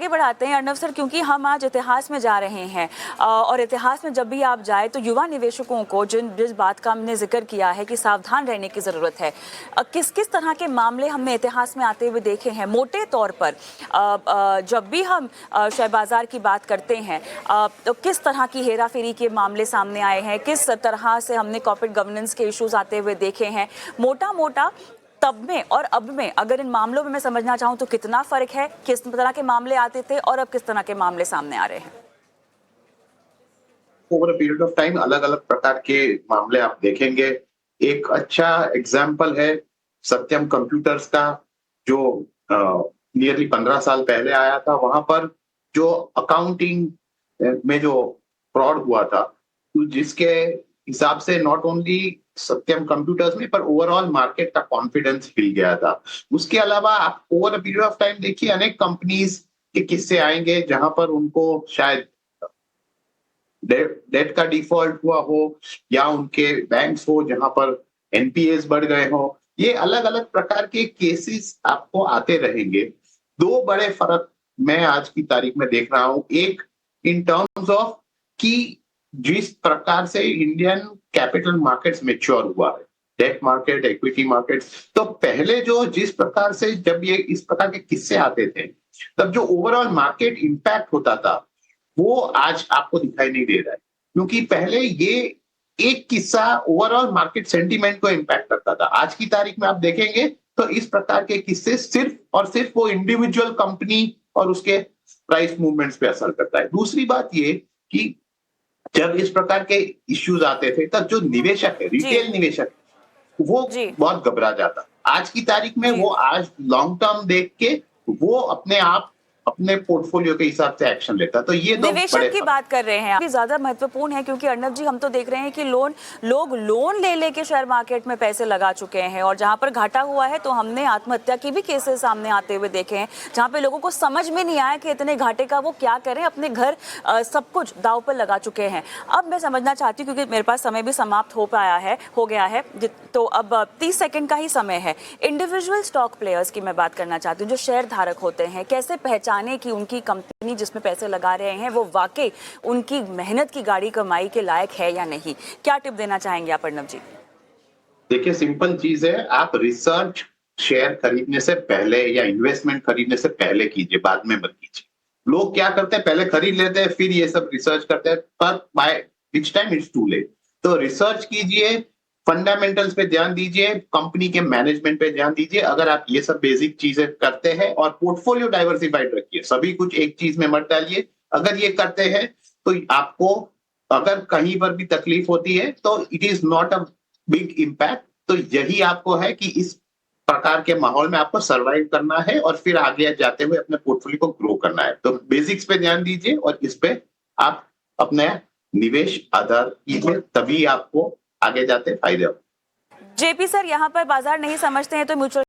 आगे बढ़ाते हैं अर्नव सर, क्योंकि हम आज इतिहास में जा रहे हैं और इतिहास में जब भी आप जाए तो युवा निवेशकों को जिस बात का हमने जिक्र किया है कि सावधान रहने की ज़रूरत है, किस किस तरह के मामले हमने इतिहास में आते हुए देखे हैं। मोटे तौर पर जब भी हम शेयर बाजार की बात करते हैं तो किस तरह की हेरा फेरी के मामले सामने आए हैं, किस तरह से हमने कॉर्पोरेट गवर्नेंस के इश्यूज आते हुए देखे हैं। मोटा तब में और अब में अगर इन मामलों में मैं समझना चाहूं तो कितना फर्क है, किस तरह के मामले आते थे और अब किस तरह के मामले सामने आ रहे हैं। Over a period of time अलग अलग प्रकार के मामले आप देखेंगे। एक अच्छा एग्जाम्पल है सत्यम कंप्यूटर्स का, जो नियरली 15 साल पहले आया था। वहां पर जो अकाउंटिंग में जो फ्रॉड हुआ था, तो जिसके हिसाब से नॉट ओनली सत्यम कंप्यूटर्स में पर ओवरऑल मार्केट का कॉन्फिडेंस हिल गया था। उसके अलावा आप over a period of time देखिए, अनेक कंपनीज के किस्से आएंगे जहां पर उनको शायद डेट का डिफॉल्ट हुआ हो या उनके बैंक्स हो जहां पर एनपीएस बढ़ गए हो। ये अलग अलग प्रकार के केसेस आपको आते रहेंगे। दो बड़े फर्क मैं आज की तारीख में देख रहा हूं। एक इन टर्म्स ऑफ कि जिस प्रकार से इंडियन कैपिटल मार्केट्स मैच्योर हुआ है, डेट मार्केट, इक्विटी मार्केट, तो पहले जो जिस प्रकार से जब ये इस प्रकार के किस्से आते थे, तब जो ओवरऑल मार्केट इंपैक्ट होता था वो आज आपको दिखाई नहीं दे रहा है। क्योंकि पहले ये एक किस्सा ओवरऑल मार्केट सेंटीमेंट को इंपैक्ट करता था। आज की तारीख में आप देखेंगे तो इस प्रकार के किस्से सिर्फ और सिर्फ वो इंडिविजुअल कंपनी और उसके प्राइस मूवमेंट्स पे असर करता है। दूसरी बात ये कि जब इस प्रकार के इश्यूज आते थे तब जो निवेशक है, रिटेल निवेशक, वो बहुत घबरा जाता। आज की तारीख में वो आज लॉन्ग टर्म देख के वो अपने आप अपने पोर्टफोलियो के हिसाब से एक्शन लेता। तो ये दो निवेशक की बात कर रहे हैं, ज्यादा महत्वपूर्ण है, क्योंकि अर्नव जी हम तो देख रहे हैं कि लोग लोन ले लेके शेयर मार्केट में पैसे लगा चुके हैं और जहां पर घाटा हुआ है तो हमने आत्महत्या की भी केसेस सामने आते हुए देखे हैं, जहां पे लोगों को समझ में नहीं आया कि इतने घाटे का वो क्या करें, अपने घर सब कुछ दांव पर लगा चुके हैं। अब मैं समझना चाहती हूँ, क्योंकि मेरे पास समय भी समाप्त हो गया है, तो अब 30 सेकंड का ही समय है। इंडिविजुअल स्टॉक प्लेयर्स की मैं बात करना चाहती हूँ, जो शेयर धारक होते हैं, कैसे पहचाने कि उनकी कंपनी जिसमें पैसे लगा रहे हैं वो वाकई उनकी मेहनत की गाड़ी कमाई के लायक है या नहीं। क्या टिप देना चाहेंगे आप अर्नव जी? देखिए, सिंपल चीज है, आप रिसर्च शेयर खरीदने से पहले या इन्वेस्टमेंट खरीदने से पहले कीजिए, बाद में मत कीजिए। लोग क्या करते हैं, पहले खरीद लेते हैं फिर ये सब रिसर्च करते हैं, पर by which time it's too late. तो रिसर्च कीजिए, फंडामेंटल्स पे ध्यान दीजिए, कंपनी के मैनेजमेंट पे ध्यान दीजिए। अगर आप ये सब बेसिक चीजें करते हैं और पोर्टफोलियो डाइवर्सिफाइड रखिए, सभी कुछ एक चीज में मत डालिए, अगर ये करते हैं तो आपको अगर कहीं पर भी तकलीफ होती है तो it is not a big impact. तो यही आपको है कि इस प्रकार के माहौल में आपको सरवाइव करना है और फिर आगे जाते हुए अपने पोर्टफोलियो को ग्रो करना है। तो बेसिक्स पे ध्यान दीजिए और इस पे आप अपने निवेश आधार कीजिए, तभी आपको आगे जाते फायदे होंगे। जेपी सर, यहाँ पर बाजार नहीं समझते हैं तो म्यूचुअल